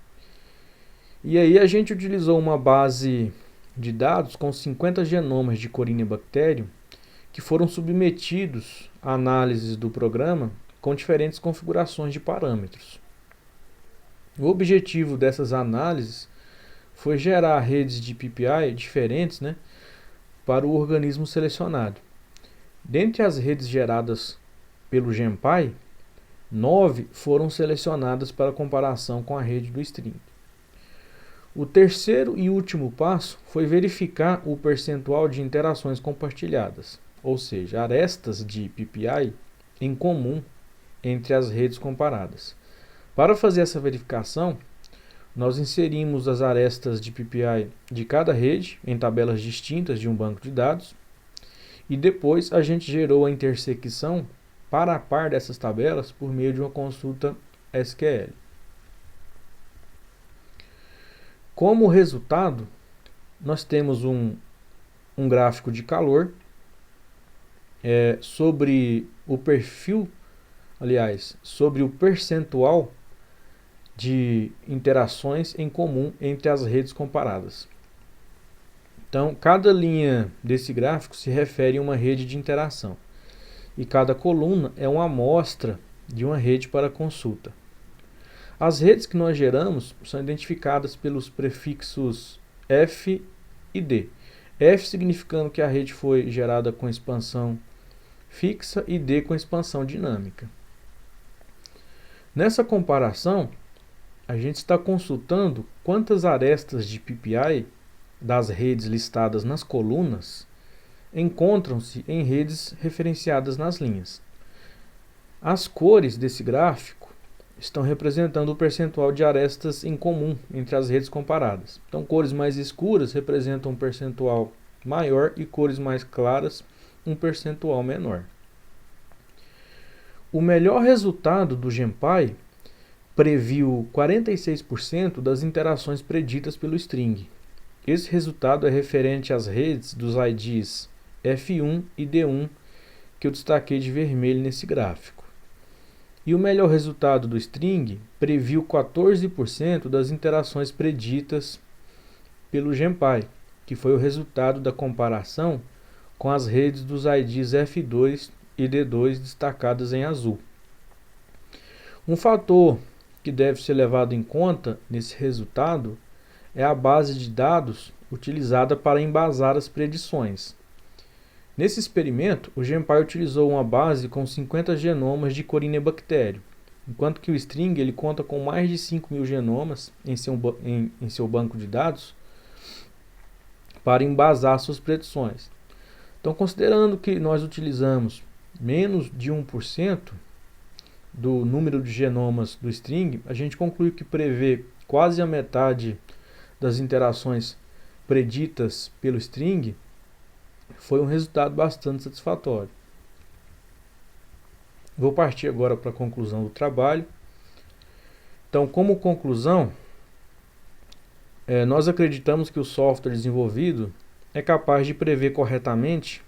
E aí a gente utilizou uma base de dados com 50 genomas de Corynebacterium que foram submetidos a análises do programa com diferentes configurações de parâmetros. O objetivo dessas análises foi gerar redes de PPI diferentes, para o organismo selecionado. Dentre as redes geradas pelo GenPy, 9 foram selecionadas para comparação com a rede do string. O terceiro e último passo foi verificar o percentual de interações compartilhadas, ou seja, arestas de PPI em comum entre as redes comparadas. Para fazer essa verificação, nós inserimos as arestas de PPI de cada rede em tabelas distintas de um banco de dados e depois a gente gerou a intersecção par a par dessas tabelas por meio de uma consulta SQL. Como resultado, nós temos um gráfico de calor sobre o perfil, sobre o percentual de interações em comum entre as redes comparadas. Então, cada linha desse gráfico se refere a uma rede de interação e cada coluna é uma amostra de uma rede para consulta. As redes que nós geramos são identificadas pelos prefixos F e D. F significando que a rede foi gerada com expansão fixa e D com expansão dinâmica. Nessa comparação, a gente está consultando quantas arestas de PPI das redes listadas nas colunas encontram-se em redes referenciadas nas linhas. As cores desse gráfico estão representando o percentual de arestas em comum entre as redes comparadas. Então, cores mais escuras representam um percentual maior e cores mais claras um percentual menor. O melhor resultado do GenPy previu 46% das interações preditas pelo string. Esse resultado é referente às redes dos IDs F1 e D1 que eu destaquei de vermelho nesse gráfico. E o melhor resultado do string previu 14% das interações preditas pelo GenPy, que foi o resultado da comparação com as redes dos IDs F2 e D2 destacadas em azul. Um fator que deve ser levado em conta nesse resultado é a base de dados utilizada para embasar as predições. Nesse experimento, o GenPy utilizou uma base com 50 genomas de Corynebacterium, enquanto que o string ele conta com mais de 5.000 genomas em seu banco de dados, para embasar suas predições. Então, considerando que nós utilizamos menos de 1% do número de genomas do string, a gente conclui que prever quase a metade das interações preditas pelo string foi um resultado bastante satisfatório. Vou partir agora para a conclusão do trabalho. Então, como conclusão, nós acreditamos que o software desenvolvido é capaz de prever corretamente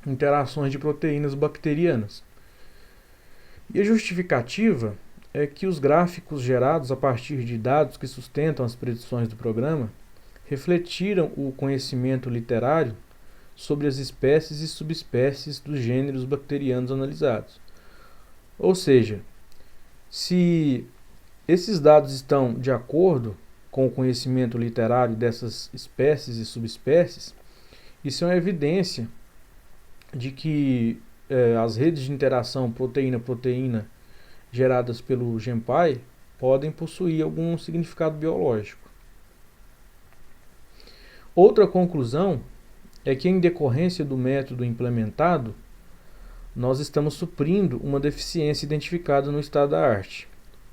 interações de proteínas bacterianas. E a justificativa é que os gráficos gerados a partir de dados que sustentam as predições do programa refletiram o conhecimento literário sobre as espécies e subespécies dos gêneros bacterianos analisados. Ou seja, se esses dados estão de acordo com o conhecimento literário dessas espécies e subespécies, isso é uma evidência de que as redes de interação proteína-proteína geradas pelo GenPy podem possuir algum significado biológico. Outra conclusão é que, em decorrência do método implementado, nós estamos suprindo uma deficiência identificada no estado da arte,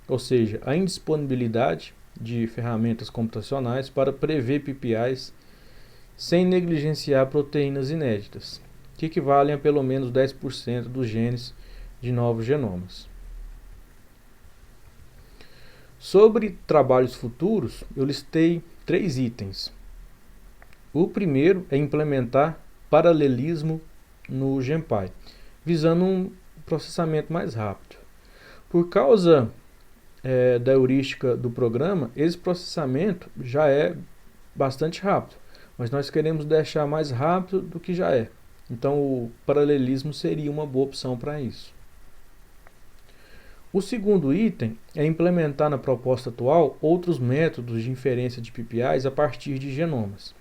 ou seja, a indisponibilidade de ferramentas computacionais para prever PPIs sem negligenciar proteínas inéditas, que equivalem a pelo menos 10% dos genes de novos genomas. Sobre trabalhos futuros, eu listei 3 itens. O primeiro é implementar paralelismo no GenPy, visando um processamento mais rápido. Por causa da heurística do programa, esse processamento já é bastante rápido, mas nós queremos deixar mais rápido do que já é. Então o paralelismo seria uma boa opção para isso. O segundo item é implementar na proposta atual outros métodos de inferência de PPIs a partir de genomas.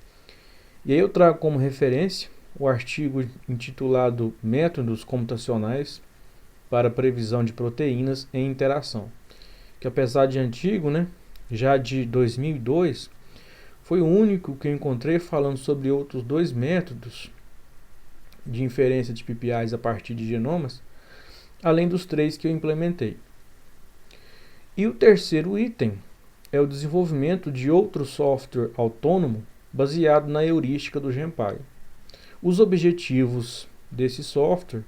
E aí eu trago como referência o artigo intitulado Métodos Computacionais para Previsão de Proteínas em Interação, que apesar de antigo, já de 2002, foi o único que eu encontrei falando sobre outros 2 métodos de inferência de PPIs a partir de genomas, além dos 3 que eu implementei. E o terceiro item é o desenvolvimento de outro software autônomo baseado na heurística do GenPy. Os objetivos desse software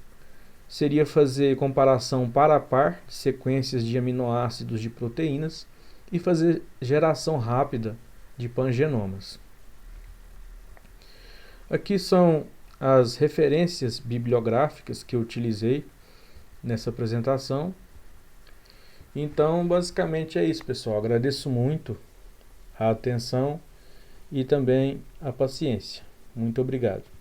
seria fazer comparação par a par de sequências de aminoácidos de proteínas e fazer geração rápida de pangenomas. Aqui são as referências bibliográficas que eu utilizei nessa apresentação. Então, basicamente é isso, pessoal. Agradeço muito a atenção e também a paciência. Muito obrigado.